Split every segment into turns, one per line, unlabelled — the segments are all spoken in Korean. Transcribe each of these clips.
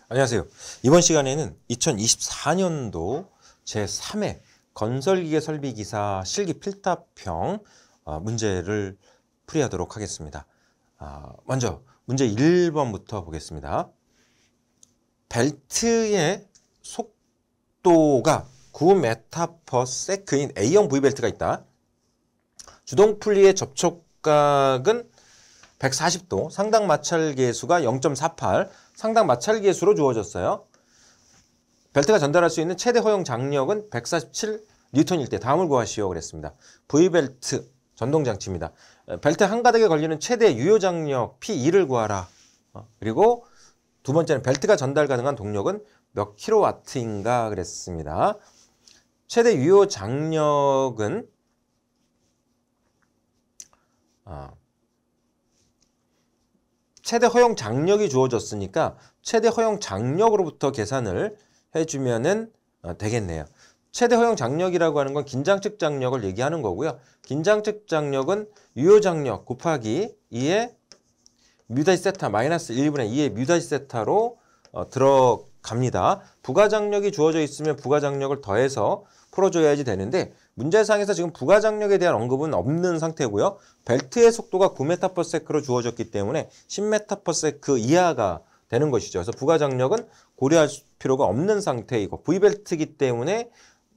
안녕하세요. 이번 시간에는 2024년도 제3회 건설기계 설비기사 실기 필답형 문제를 풀이하도록 하겠습니다. 먼저 문제 1번부터 보겠습니다. 벨트의 속도가 9m/s인 A형 V벨트가 있다. 주동풀리의 접촉각은 140도, 상당 마찰계수가 0.48, 상당 마찰계수로 주어졌어요. 벨트가 전달할 수 있는 최대 허용 장력은 147N일 때 다음을 구하시오 그랬습니다. V벨트 전동장치입니다. 벨트 한 가닥에 걸리는 최대 유효장력 P2를 구하라. 그리고 두 번째는 벨트가 전달 가능한 동력은 몇 킬로와트인가 그랬습니다. 최대 유효장력은 최대 허용 장력이 주어졌으니까 최대 허용 장력으로부터 계산을 해주면은 되겠네요. 최대 허용 장력이라고 하는 건 긴장측 장력을 얘기하는 거고요. 긴장측 장력은 유효 장력 곱하기 2의 뮤다시 세타 마이너스 1분의 2의 뮤다시 세타로 들어갑니다. 부가장력이 주어져 있으면 부가장력을 더해서 풀어줘야지 되는데 문제상에서 지금 부가장력에 대한 언급은 없는 상태고요. 벨트의 속도가 9m/s로 주어졌기 때문에 10m/s 이하가 되는 것이죠. 그래서 부가장력은 고려할 필요가 없는 상태이고 V벨트이기 때문에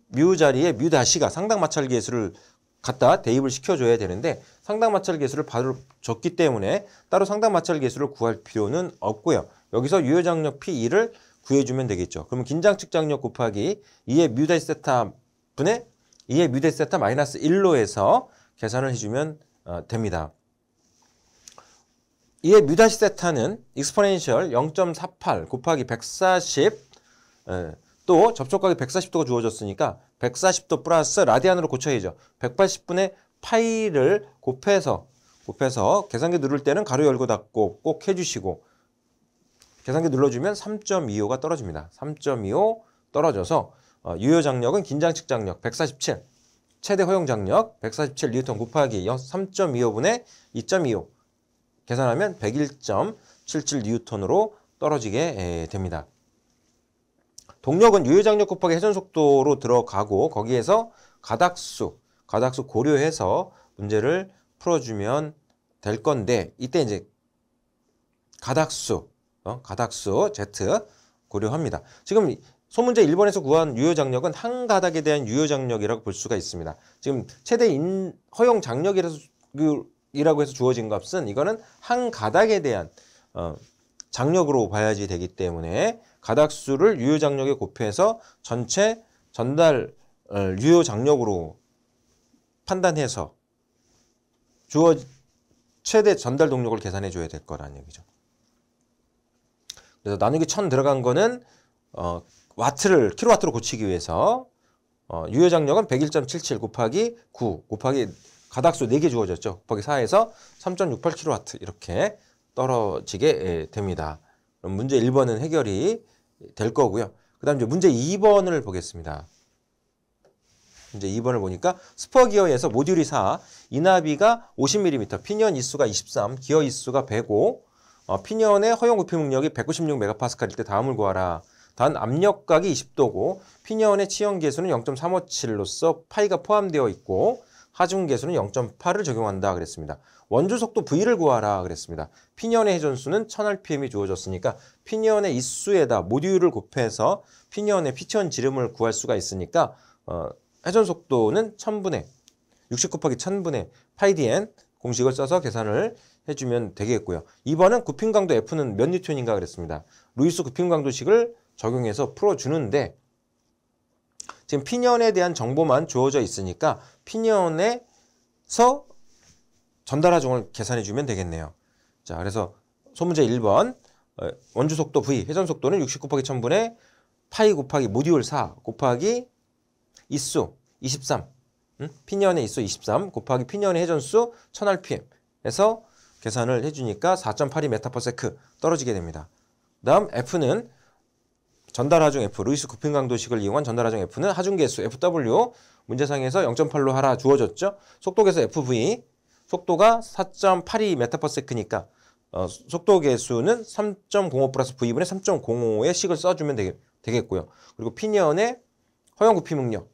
뮤 자리에 뮤 다시가 상당 마찰계수를 갖다 대입을 시켜줘야 되는데 상당 마찰계수를 바로 줬기 때문에 따로 상당 마찰계수를 구할 필요는 없고요. 여기서 유효장력 P2를 구해주면 되겠죠. 그러면 긴장측 장력 곱하기 2의 뮤 다시 세타 분의 2의 뮤 다시 세타 마이너스 1로 해서 계산을 해주면 됩니다. 2의 뮤 다시 세타는 익스포넨셜 0.48 곱하기 140 또 접촉각이 140도가 주어졌으니까 140도 플러스 라디안으로 고쳐야죠. 180분의 파이를 곱해서 계산기 누를 때는 가로 열고 닫고 꼭 해주시고 계산기 눌러주면 3.25가 떨어집니다. 3.25 떨어져서 유효 장력은 긴장측 장력 147, 최대 허용 장력 147N 곱하기 3.25분의 2.25 계산하면 101.77N으로 떨어지게 됩니다. 동력은 유효 장력 곱하기 회전 속도로 들어가고 거기에서 가닥수 고려해서 문제를 풀어주면 될 건데 이때 이제 가닥수 Z 고려합니다. 지금 소문제 1번에서 구한 유효장력은 한 가닥에 대한 유효장력이라고 볼 수가 있습니다. 지금 최대 허용 장력이라고 해서 주어진 값은 이거는 한 가닥에 대한 장력으로 봐야지 되기 때문에 가닥수를 유효장력에 곱해서 전체 전달 유효장력으로 판단해서 최대 전달 동력을 계산해 줘야 될 거라는 얘기죠. 그래서 나누기 1000 들어간 거는 킬로와트로 고치기 위해서 유효장력은 101.77 곱하기 9 곱하기 가닥수 4개 주어졌죠. 곱하기 4에서 3.68kW 이렇게 떨어지게 됩니다. 그럼 문제 1번은 해결이 될 거고요. 그 다음 이제 문제 2번을 보겠습니다. 문제 2번을 보니까 스퍼기어에서 모듈이 4, 인하비가 50mm, 피니언 이수가 23, 기어 이수가 105, 피니언의 허용 부피 능력이 196MPa일 때 다음을 구하라. 단 압력각이 20도고 피니언의 치형계수는 0.357로서 파이가 포함되어 있고 하중계수는 0.8을 적용한다 그랬습니다. 원주속도 V를 구하라 그랬습니다. 피니언의 회전수는 1000rpm이 주어졌으니까 피니언의 이수에다 모듈을 곱해서 피니언의 피치언 지름을 구할 수가 있으니까 회전속도는 1000분의 60 곱하기 1000분의 파이dn 공식을 써서 계산을 해주면 되겠고요. 2번은 굽힘 강도 F는 몇 뉴턴인가 그랬습니다. 루이스 굽힘 강도식을 적용해서 풀어주는데 지금 피니언에 대한 정보만 주어져 있으니까 피니언에서 전달 하중을 계산해주면 되겠네요. 자, 그래서 소문제 1번 원주속도 V, 회전속도는 60 곱하기 1000분의 파이 곱하기 모듈 4 곱하기 이수 23 피니언의 이수 23 곱하기 피니언의 회전수 1000rpm에서 계산을 해주니까 4.82m/s 떨어지게 됩니다. 다음 F는 전달하중 F, 루이스 굽힘 강도식을 이용한 전달하중 F는 하중계수 FW 문제상에서 0.8로 하라 주어졌죠. 속도계수 FV 속도가 4.82m/s니까 속도 계수는 3.05 플러스 V분의 3.05의 식을 써주면 되겠고요. 그리고 피니언의 허용 구피 능력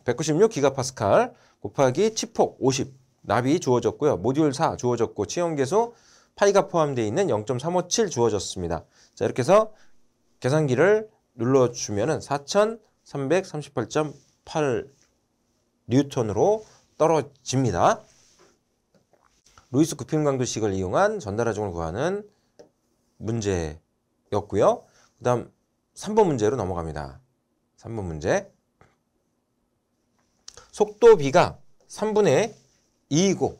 196기가파스칼 곱하기 치폭 50 납이 주어졌고요. 모듈 4 주어졌고 치용계수 파이가 포함되어 있는 0.357 주어졌습니다. 자, 이렇게 해서 계산기를 눌러주면은 4338.8 뉴턴으로 떨어집니다. 루이스 구핀 강도식을 이용한 전달하중을 구하는 문제였고요. 그 다음 3번 문제로 넘어갑니다. 3번 문제. 속도비가 3분의 2이고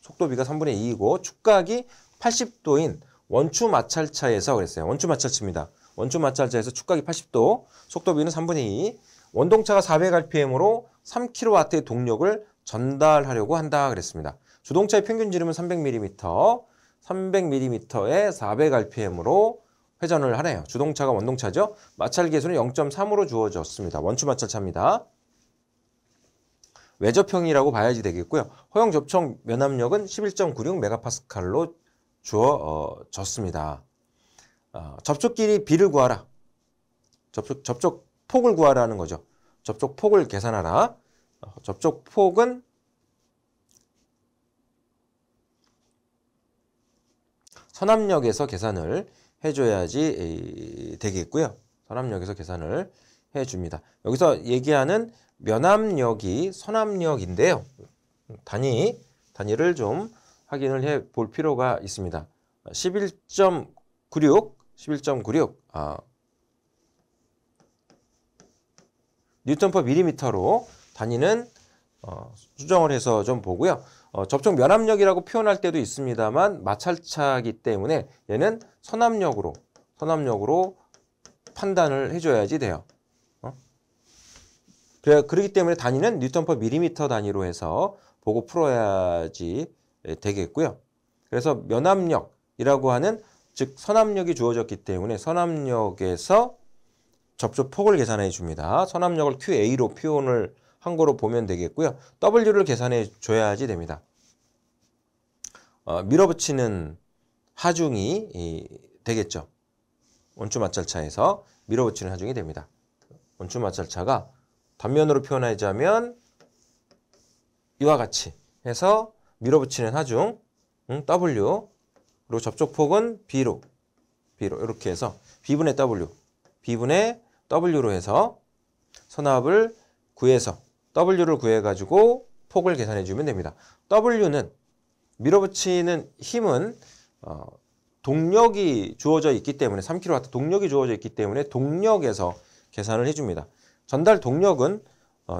속도비가 3분의 2이고 축각이 80도인 원추 마찰차에서 그랬어요. 원추 마찰차입니다. 원추 마찰차에서 축각이 80도, 속도비는 3분의 2, 원동차가 400rpm으로 3kW의 동력을 전달하려고 한다 그랬습니다. 주동차의 평균 지름은 300mm, 300mm에 400rpm으로 회전을 하네요. 주동차가 원동차죠. 마찰 계수는 0.3으로 주어졌습니다. 원추 마찰차입니다. 외접형이라고 봐야지 되겠고요. 허용 접촉 면압력은 11.96메가파스칼로 주어졌습니다. 접촉끼리 비를 구하라. 접촉 폭을 구하라는 거죠. 접촉 폭을 계산하라. 접촉 폭은 선압력에서 계산을 해줘야지 되겠고요. 선압력에서 계산을 해줍니다. 여기서 얘기하는 면압력이 선압력인데요. 단위를 좀 확인을 해 볼 필요가 있습니다. 11.96 뉴턴 퍼 밀리미터로 단위는 수정을 해서 좀 보고요. 접촉 면압력이라고 표현할 때도 있습니다만 마찰차이기 때문에 얘는 선압력으로 판단을 해줘야지 돼요. 그렇기 때문에 단위는 뉴턴 퍼 밀리미터 단위로 해서 보고 풀어야지 되겠고요. 그래서 면압력이라고 하는 즉 선압력이 주어졌기 때문에 선압력에서 접촉폭을 계산해 줍니다. 선압력을 QA로 표현을 한 거로 보면 되겠고요. W를 계산해 줘야지 됩니다. 밀어붙이는 하중이 되겠죠. 원추 마찰차에서 밀어붙이는 하중이 됩니다. 원추 마찰차가 단면으로 표현하자면 이와 같이 해서 밀어붙이는 하중 W 그리고 접촉폭은 B로 이렇게 해서 B분의 W로 해서 선압을 구해서 W를 구해가지고 폭을 계산해주면 됩니다. W는 밀어붙이는 힘은 동력이 주어져 있기 때문에 3kW 동력이 주어져 있기 때문에 동력에서 계산을 해줍니다. 전달 동력은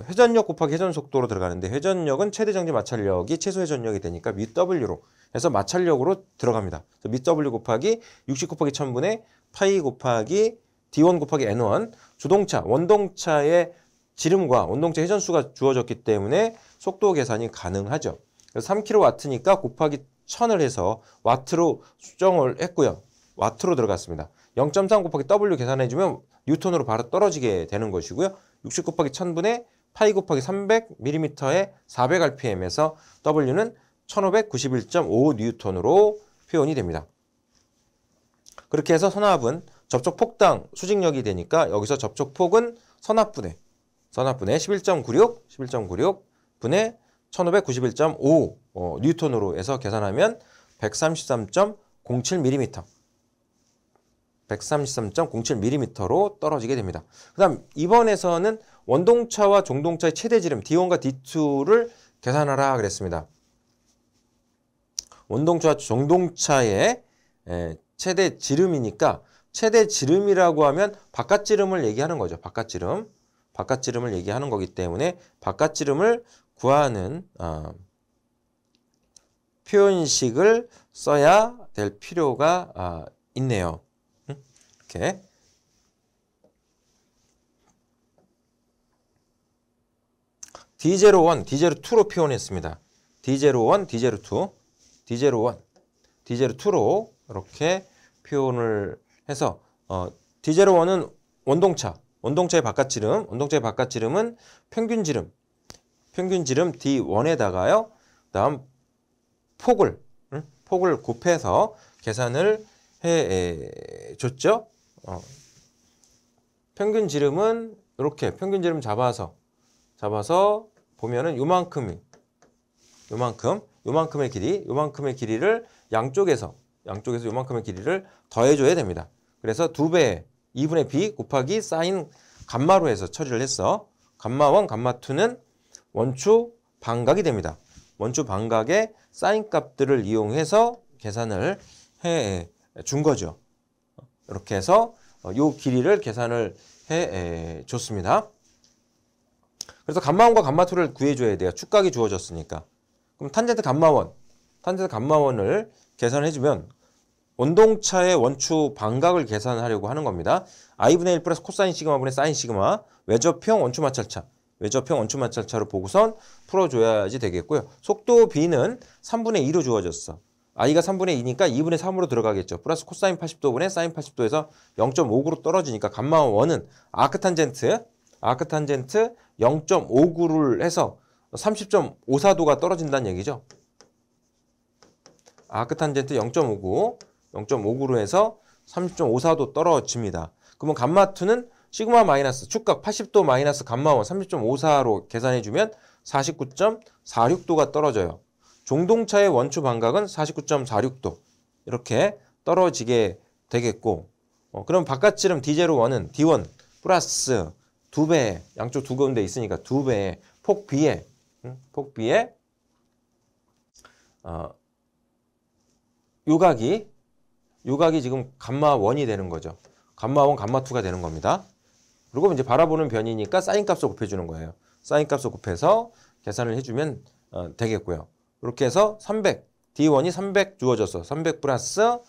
회전력 곱하기 회전 속도로 들어가는데 회전력은 최대 정지 마찰력이 최소 회전력이 되니까 μW로 해서 마찰력으로 들어갑니다. μW 곱하기 60 곱하기 1000분의 파이 곱하기 D1 곱하기 N1 주동차, 원동차의 지름과 원동차 회전수가 주어졌기 때문에 속도 계산이 가능하죠. 그래서 3kW니까 곱하기 1000을 해서 와트로 수정을 했고요. 와트로 들어갔습니다. 0.3 곱하기 W 계산해주면 뉴턴으로 바로 떨어지게 되는 것이고요. 60 곱하기 1000분의 파이 곱하기 300mm에 400rpm에서 W는 1591.5 뉴턴으로 표현이 됩니다. 그렇게 해서 선압은 접촉폭당 수직력이 되니까 여기서 접촉폭은 선압분의 11.96 분의 1591.5 뉴턴으로 해서 계산하면 133.07mm 133.07mm로 떨어지게 됩니다. 그 다음 이번에서는 원동차와 종동차의 최대 지름 D1과 D2를 계산하라 그랬습니다. 원동차와 종동차의 최대 지름이니까 최대 지름이라고 하면 바깥 지름을 얘기하는 거죠. 바깥 지름을 얘기하는 거기 때문에 바깥 지름을 구하는 표현식을 써야 될 필요가 있네요. 이렇게 D01, D02로 표현했습니다. D01, D02, D01, D02로 이렇게 표현을 해서 D01은 원동차의 바깥 지름은 평균 지름 D1에다가요. 그다음 폭을 곱해서 계산을 해 줬죠. 평균 지름은 이렇게 평균 지름 잡아서 보면은 요만큼의 길이를 양쪽에서 요만큼의 길이를 더해줘야 됩니다. 그래서 2배 2분의 b 곱하기 사인 감마로 해서 처리를 했어. 감마 1, 감마 2는 원추 반각이 됩니다. 원추 반각의 사인 값들을 이용해서 계산을 해 준 거죠. 이렇게 해서 요 길이를 계산을 해 줬습니다. 그래서 감마 1과 감마 2를 구해줘야 돼요. 축각이 주어졌으니까. 그럼 탄젠트 감마 1을 계산해주면 원동차의 원추 반각을 계산하려고 하는 겁니다. i분의 1 플러스 코사인 시그마분의 사인 시그마 외접형 원추 마찰차로 보고선 풀어줘야지 되겠고요. 속도 b는 3분의 2로 주어졌어. i가 3분의 2니까 2분의 3으로 들어가겠죠. 플러스 코사인 80도분의 사인 80도에서 0.59로 떨어지니까 감마 1은 아크탄젠트 0.59를 해서 30.54도가 떨어진다는 얘기죠. 아크탄젠트 0.59로 해서 30.54도 떨어집니다. 그러면 감마 2는 시그마 마이너스 축각 80도 마이너스 감마 1 30.54로 계산해주면 49.46도가 떨어져요. 종동차의 원추 반각은 49.46도 이렇게 떨어지게 되겠고 그럼 바깥지름 D01은 D1 플러스 2배 양쪽 두 가운데 있으니까 2배 폭 B에 요각이 지금 감마 1이 되는 거죠. 감마 1, 감마 2가 되는 겁니다. 그리고 이제 바라보는 변이니까 사인 값을 곱해주는 거예요. 사인 값을 곱해서 계산을 해주면 되겠고요. 이렇게 해서 300, D1이 300 주어졌어. 300 플러스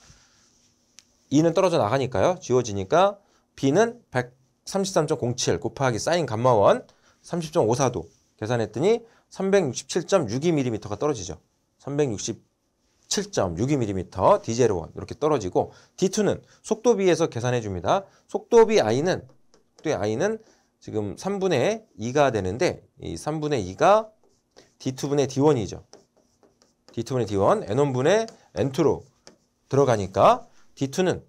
2는 떨어져 나가니까요. 지워지니까 B는 133.07 곱하기 사인 감마 1 30.54도 계산했더니 367.62mm가 떨어지죠. 367.62mm D01 이렇게 떨어지고 D2는 속도 B에서 계산해 줍니다. 속도 B I는 지금 3분의 2가 되는데 이 3분의 2가 D2분의 D1이죠. D2분의 D1, N1분의 N2로 들어가니까 D2는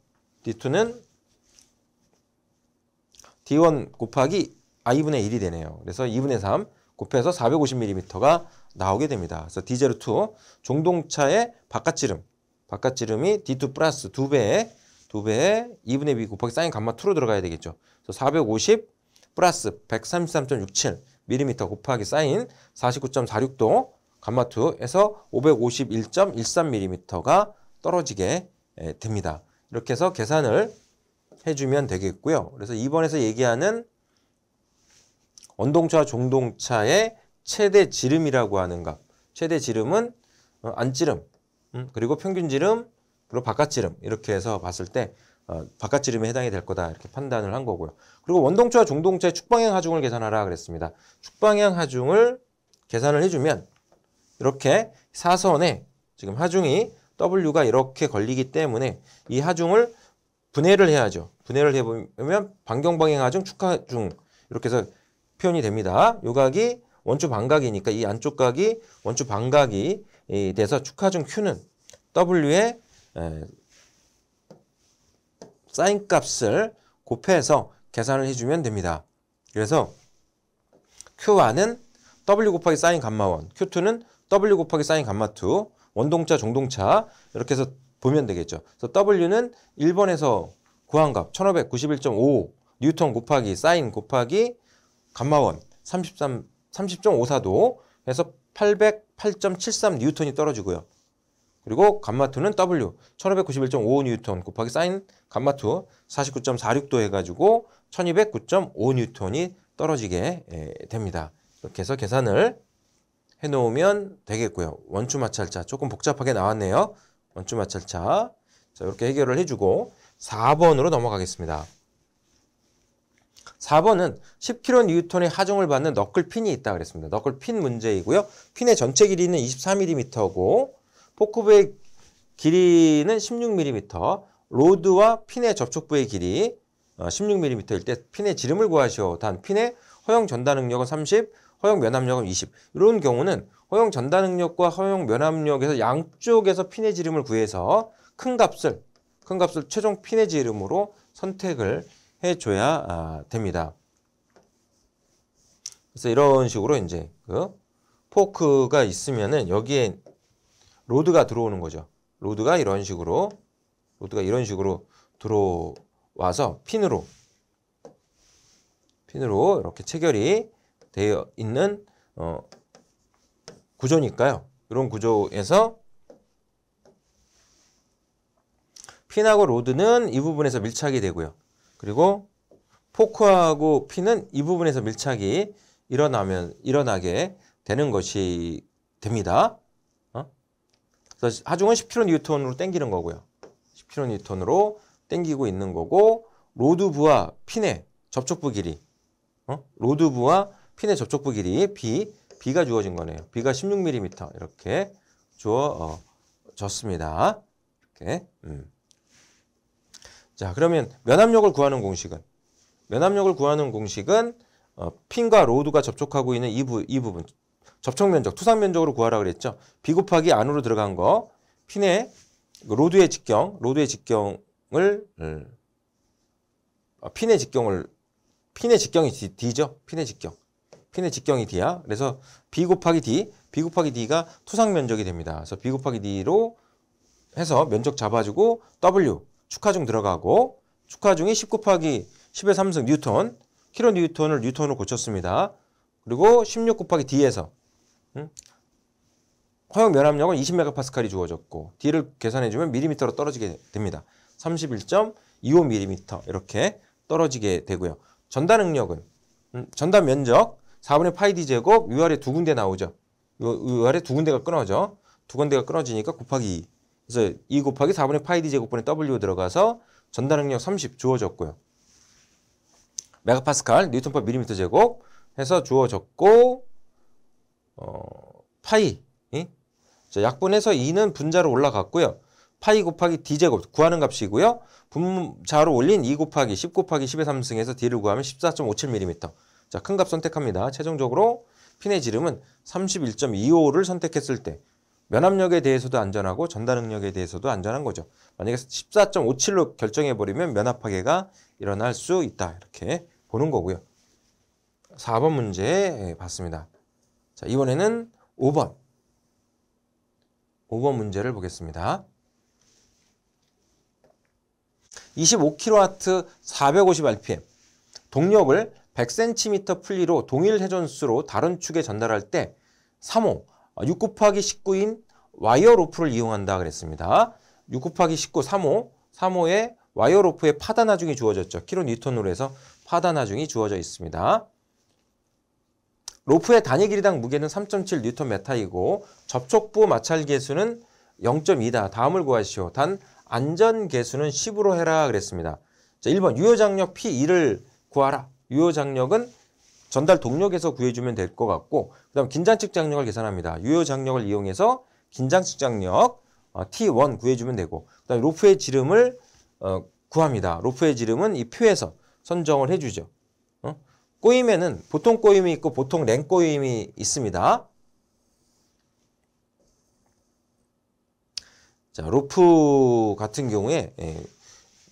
D1 곱하기 I분의 1이 되네요. 그래서 2분의 3 곱해서 450mm가 나오게 됩니다. 그래서 D02 종동차의 바깥지름이 D2 플러스 2배에 2분의 B 곱하기 사인 감마 2로 들어가야 되겠죠. 그래서 450 플러스 133.67mm 곱하기 사인 49.46도 감마 2에서 551.13mm가 떨어지게 됩니다. 이렇게 해서 계산을 해주면 되겠고요. 그래서 2번에서 얘기하는 원동차와 종동차의 최대 지름이라고 하는 값. 최대 지름은 안지름, 그리고 평균 지름, 그리고 바깥 지름 이렇게 해서 봤을 때 바깥 지름에 해당이 될 거다 이렇게 판단을 한 거고요. 그리고 원동차와 종동차의 축방향 하중을 계산하라 그랬습니다. 축방향 하중을 계산을 해주면 이렇게 사선에 지금 하중이 W가 이렇게 걸리기 때문에 이 하중을 분해를 해야죠. 분해를 해보면 반경방향 하중, 축하중 이렇게 해서 표현이 됩니다. 요 각이 원추 반각이니까 이 안쪽 각이 원추 반각이 돼서 축하중 Q는 W의 사인 값을 곱해서 계산을 해주면 됩니다. 그래서 Q1은 W 곱하기 사인 감마 1, Q2는 W 곱하기 사인 감마 2, 원동차, 종동차 이렇게 해서 보면 되겠죠. 그래서 W는 1번에서 구한 값 1591.5 뉴턴 곱하기 사인 곱하기 감마 1 30.54도 해서 808.73 뉴턴이 떨어지고요. 그리고 감마 2는 W 1591.5 뉴턴 곱하기 사인 감마 2 49.46도 해가지고 1209.5 뉴턴이 떨어지게 됩니다. 이렇게 해서 계산을 해놓으면 되겠고요. 원추 마찰차 조금 복잡하게 나왔네요. 원추 마찰차 자 이렇게 해결을 해주고 4번으로 넘어가겠습니다. 4번은 10kN의 하중을 받는 너클핀이 있다 그랬습니다. 너클핀 문제이고요. 핀의 전체 길이는 24mm고 포크부의 길이는 16mm, 로드와 핀의 접촉부의 길이 16mm일 때 핀의 지름을 구하시오. 단 핀의 허용 전달 능력은 30, 허용 면압력은 20. 이런 경우는 허용 전달 능력과 허용 면압력에서 양쪽에서 핀의 지름을 구해서 큰 값을 최종 핀의 지름으로 선택을 해줘야 됩니다. 그래서 이런 식으로 이제 그 포크가 있으면은 여기에 로드가 들어오는 거죠. 로드가 이런 식으로 들어와서 핀으로 이렇게 체결이 되어 있는 구조니까요. 이런 구조에서 핀하고 로드는 이 부분에서 밀착이 되고요. 그리고 포크하고 핀은 이 부분에서 밀착이 일어나게 되는 것이 됩니다. 그래서 하중은 10kN으로 당기는 거고요. 10kN으로 당기고 있는 거고, 로드부와 핀의 접촉부 길이, 로드부와 핀의 접촉부 길이 B가 주어진 거네요. B가 16mm 이렇게 주어졌습니다. 이렇게. 자, 그러면 면압력을 구하는 공식은 핀과 로드가 접촉하고 있는 이 부분 접촉 면적, 투상 면적으로 구하라 그랬죠. B 곱하기 안으로 들어간 거 핀의 로드의 직경을 핀의 직경이 D죠. 핀의 직경이 D야. 그래서 B 곱하기 D가 투상 면적이 됩니다. 그래서 B 곱하기 D로 해서 면적 잡아주고 W 축하중 들어가고, 축하중이 10 곱하기 10의 3승 뉴턴, 킬로뉴턴을 뉴턴으로 고쳤습니다. 그리고 16 곱하기 D에서 허용 면압력은 20메가파스칼이 주어졌고, D를 계산해주면 밀리미터로 떨어지게 됩니다. 31.25mm 이렇게 떨어지게 되고요. 전달 능력은 전달 면적 4분의 파이 D 제곱, 위아래 두 군데 나오죠. 위아래 두 군데가 끊어져. 두 군데가 끊어지니까 곱하기 2. 그래서 2 곱하기 4분의 파이 D 제곱분의 W 들어가서 전달 능력 30 주어졌고요. 메가파스칼, 뉴턴/밀리미터 제곱 해서 주어졌고, 파이 약분해서 2는 분자로 올라갔고요. 파이 곱하기 D 제곱 구하는 값이고요. 분자로 올린 2 곱하기 10 곱하기 10의 3승에서 D를 구하면 14.57mm. 자, 큰 값 선택합니다. 최종적으로 핀의 지름은 31.25를 선택했을 때 면압력에 대해서도 안전하고 전달 능력에 대해서도 안전한 거죠. 만약에 14.57로 결정해버리면 면압 파괴가 일어날 수 있다. 이렇게 보는 거고요. 4번 문제 봤습니다. 자, 이번에는 5번 문제를 보겠습니다. 25kW 450rpm 동력을 100cm 풀리로 동일 회전수로 다른 축에 전달할 때 3호 6 곱하기 19인 와이어 로프를 이용한다 그랬습니다. 6 곱하기 19 3호의 와이어 로프의 파단 하중이 주어졌죠. 킬로뉴턴으로 해서 파단 하중이 주어져 있습니다. 로프의 단위 길이당 무게는 3.7Nm이고 접촉부 마찰 계수는 0.2다. 다음을 구하시오. 단 안전 계수는 10으로 해라 그랬습니다. 자, 1번 유효장력 P2를 구하라. 유효장력은 전달 동력에서 구해주면 될 것 같고, 그 다음 긴장측 장력을 계산합니다. 유효장력을 이용해서 긴장측 장력 T1 구해주면 되고, 그 다음 로프의 지름을 구합니다. 로프의 지름은 이 표에서 선정을 해주죠. 꼬임에는 보통 꼬임이 있고 보통 랭 꼬임이 있습니다. 자, 로프 같은 경우에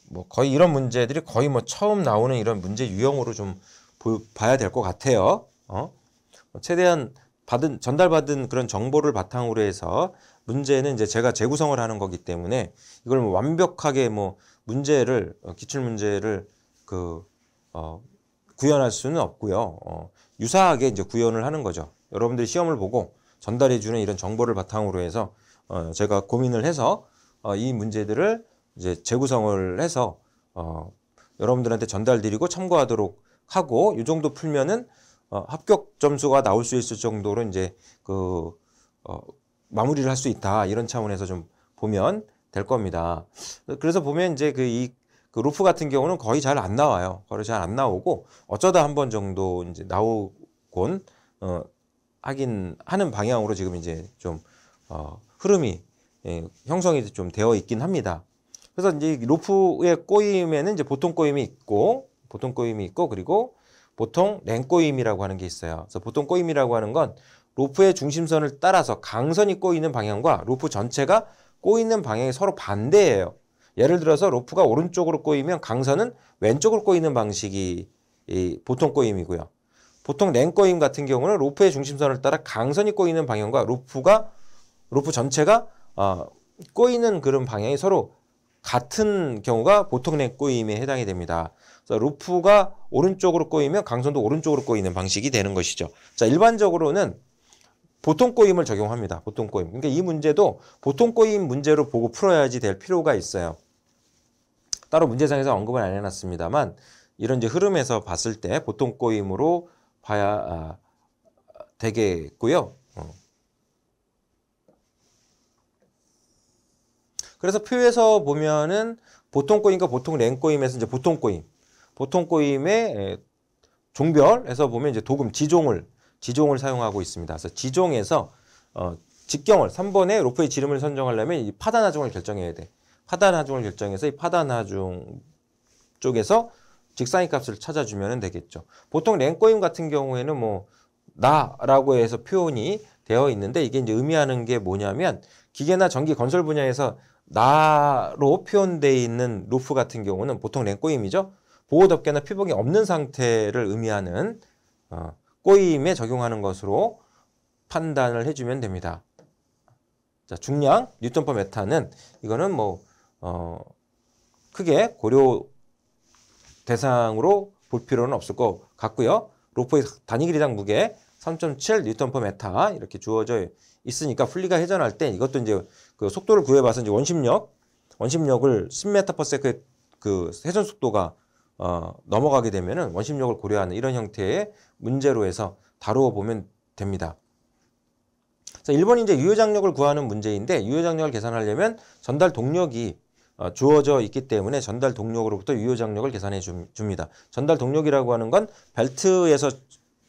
뭐 거의 이런 문제들이 거의 뭐 처음 나오는 이런 문제 유형으로 좀 봐야 될 것 같아요. 최대한 전달받은 그런 정보를 바탕으로 해서 문제는 이제 제가 재구성을 하는 거기 때문에 이걸 뭐 완벽하게 뭐 기출 문제를 구현할 수는 없고요. 유사하게 이제 구현을 하는 거죠. 여러분들이 시험을 보고 전달해주는 이런 정보를 바탕으로 해서 제가 고민을 해서 이 문제들을 이제 재구성을 해서 여러분들한테 전달드리고 참고하도록 하고, 이 정도 풀면은 합격 점수가 나올 수 있을 정도로 이제 마무리를 할 수 있다, 이런 차원에서 좀 보면 될 겁니다. 그래서 보면 이제 그 로프 같은 경우는 거의 잘 안 나와요. 거의 잘 안 나오고 어쩌다 한 번 정도 이제 나오곤 하는 방향으로 지금 이제 좀 흐름이 형성이 좀 되어 있긴 합니다. 그래서 이제 로프의 꼬임에는 이제 보통 꼬임이 있고 그리고 보통 랭 꼬임이라고 하는 게 있어요. 그래서 보통 꼬임이라고 하는 건 로프의 중심선을 따라서 강선이 꼬이는 방향과 로프 전체가 꼬이는 방향이 서로 반대예요. 예를 들어서 로프가 오른쪽으로 꼬이면 강선은 왼쪽으로 꼬이는 방식이 보통 꼬임이고요. 보통 랭 꼬임 같은 경우는 로프의 중심선을 따라 강선이 꼬이는 방향과 로프 전체가 꼬이는 그런 방향이 서로 같은 경우가 보통 랭 꼬임에 해당이 됩니다. 그래서 로프가 오른쪽으로 꼬이면 강선도 오른쪽으로 꼬이는 방식이 되는 것이죠. 자, 일반적으로는 보통 꼬임을 적용합니다. 보통 꼬임. 그러니까 이 문제도 보통 꼬임 문제로 보고 풀어야지 될 필요가 있어요. 따로 문제상에서 언급은 안 해놨습니다만 이런 이제 흐름에서 봤을 때 보통 꼬임으로 봐야 되겠고요. 그래서 표에서 보면은 보통 꼬임과 보통 랭 꼬임에서 이제 보통 꼬임의 종별에서 보면 이제 도금 지종을 사용하고 있습니다. 그래서 지종에서 직경을 3번에 로프의 지름을 선정하려면 이 파단 하중을 결정해야 돼. 파단 하중을 결정해서 이 파단 하중 쪽에서 직사인 값을 찾아주면 되겠죠. 보통 랭 꼬임 같은 경우에는 뭐 나라고 해서 표현이 되어 있는데 이게 이제 의미하는 게 뭐냐면 기계나 전기 건설 분야에서 나로 표현되어 있는 로프 같은 경우는 보통 랭 꼬임이죠. 보호 덮개나 피복이 없는 상태를 의미하는 꼬임에 적용하는 것으로 판단을 해주면 됩니다. 자, 중량 뉴턴/m 이거는 뭐 크게 고려 대상으로 볼 필요는 없을 것 같고요. 로프의 단위 길이당 무게 3.7 뉴턴/m 이렇게 주어져 있으니까 풀리가 회전할 때 이것도 이제 그 속도를 구해봐서 이제 원심력을 10m/s의 그 회전 속도가 넘어가게 되면은 원심력을 고려하는 이런 형태의 문제로 해서 다루어 보면 됩니다. 자, 1번이 이제 유효장력을 구하는 문제인데 유효장력을 계산하려면 전달 동력이 주어져 있기 때문에 전달 동력으로부터 유효장력을 계산해 줍니다. 전달 동력이라고 하는 건 벨트에서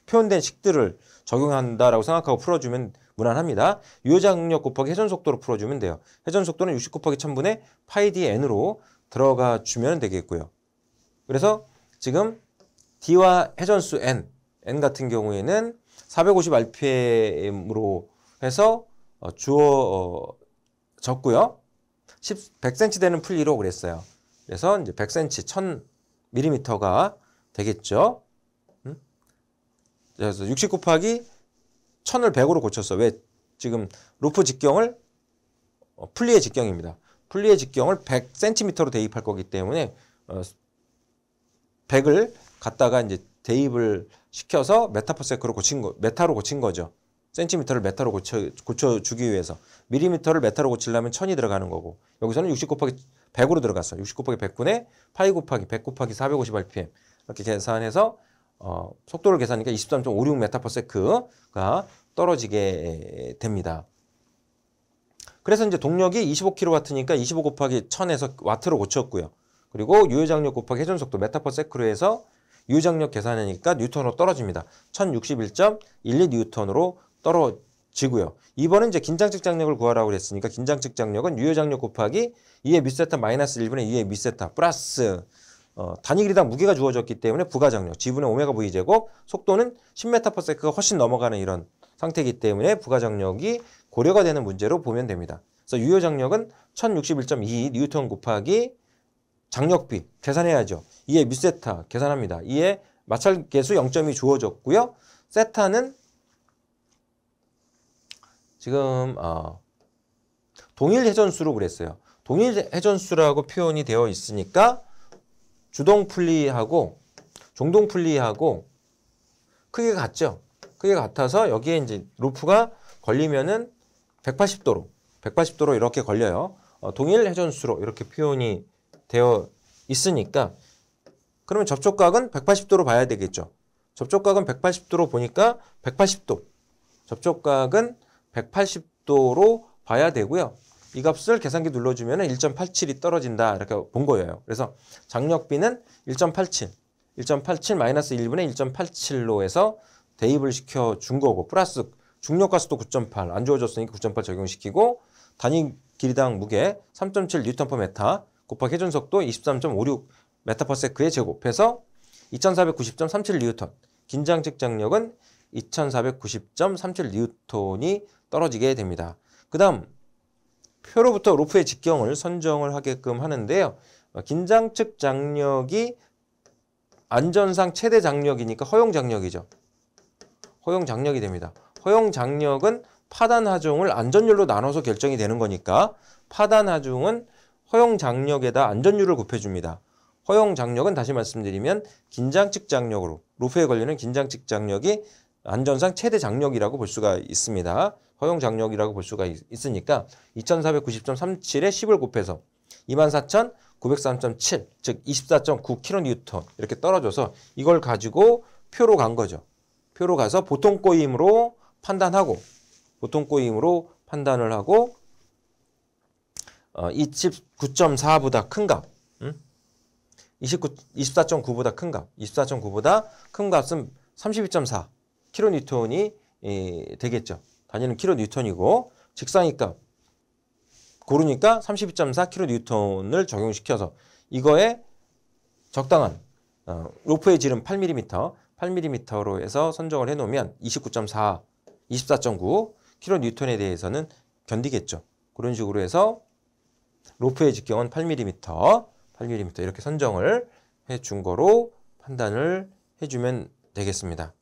표현된 식들을 적용한다라고 생각하고 풀어주면 무난합니다. 유효장력 곱하기 회전속도로 풀어주면 돼요. 회전속도는 60 곱하기 1000분의 파이 d n으로 들어가 주면 되겠고요. 그래서 지금 D와 회전수 N 같은 경우에는 450rpm으로 해서 주어졌고요. 100cm 되는 풀리로 그랬어요. 그래서 이제 100cm, 1000mm가 되겠죠. 그래서 60 곱하기 1000을 100으로 고쳤어. 왜? 지금 로프 직경을 풀리의 직경입니다. 풀리의 직경을 100cm로 대입할 거기 때문에 100을 갖다가 이제 대입을 시켜서 메타퍼세크로 메타로 고친 거죠. 센티미터를 메타로 고쳐주기 위해서. 밀리미터를 메타로 고치려면 1000이 들어가는 거고. 여기서는 60 곱하기 100으로 들어갔어요. 60 곱하기 100분의 파이 곱하기 100 곱하기 450rpm. 이렇게 계산해서 속도를 계산하니까 23.56 메타퍼세크가 떨어지게 됩니다. 그래서 이제 동력이 25kW니까 25 곱하기 1000에서 와트로 고쳤고요. 그리고 유효장력 곱하기 회전속도 메타퍼세크로 해서 유효장력 계산하니까 뉴턴으로 떨어집니다. 1061.12 뉴턴으로 떨어지고요. 2번은 이제 긴장측 장력을 구하라고 그랬으니까 긴장측 장력은 유효장력 곱하기 2의 미세타 마이너스 1분의 2의 미세타 플러스 단위 길이당 무게가 주어졌기 때문에 부가장력 G분의 오메가 V 제곱 속도는 10m/s가 훨씬 넘어가는 이런 상태이기 때문에 부가장력이 고려가 되는 문제로 보면 됩니다. 그래서 유효장력은 1061.2 뉴턴 곱하기 장력비 계산해야죠. 2의 미세타 계산합니다. 2의 마찰계수 0.2 주어졌고요. 세타는 지금 동일 회전수로 그랬어요. 동일 회전수라고 표현이 되어 있으니까 주동 풀리하고 종동 풀리하고 크기가 같죠. 크기가 같아서 여기에 이제 로프가 걸리면은 180도로 이렇게 걸려요. 동일 회전수로 이렇게 표현이 되어 있으니까 그러면 접촉각은 180도로 봐야 되겠죠. 접촉각은 180도로 보니까 180도. 접촉각은 180도로 봐야 되고요. 이 값을 계산기 눌러주면 1.87이 떨어진다 이렇게 본 거예요. 그래서 장력비는 1.87 마이너스 1분의 1.87로 해서 대입을 시켜준 거고 플러스 중력가스도 9.8 안 주어졌으니까 9.8 적용시키고 단위 길이당 무게 3.7 뉴턴/m 곱하기 회전속도 23.56 메타퍼세크에 제곱해서 2490.37 뉴턴 긴장측 장력은 2490.37 뉴턴이 떨어지게 됩니다. 그 다음 표로부터 로프의 직경을 선정을 하게끔 하는데요. 긴장 측 장력이 안전상 최대 장력이니까 허용 장력이죠. 허용 장력이 됩니다. 허용 장력은 파단 하중을 안전율로 나눠서 결정이 되는 거니까 파단 하중은 허용 장력에다 안전율을 곱해줍니다. 허용 장력은 다시 말씀드리면 긴장 측 장력으로 로프에 걸리는 긴장 측 장력이 안전상 최대 장력이라고 볼 수가 있습니다. 허용 장력이라고 볼 수가 있으니까 2490.37에 10을 곱해서 24,903.7 즉 24.9kN 이렇게 떨어져서 이걸 가지고 표로 간 거죠. 표로 가서 보통 꼬임으로 판단하고 보통 꼬임으로 판단을 하고 29.4보다 큰 값 24.9보다 큰 값 24.9보다 큰 값은 32.4 kN이 되겠죠. 단위는 kN이고 직사이 값 고르니까 32.4 kN을 적용시켜서 이거에 적당한 로프의 질은 8mm, 8mm로 해서 선정을 해놓으면 29.4, 24.9 kN에 대해서는 견디겠죠. 그런 식으로 해서 로프의 직경은 8mm, 8mm 이렇게 선정을 해준 거로 판단을 해주면 되겠습니다.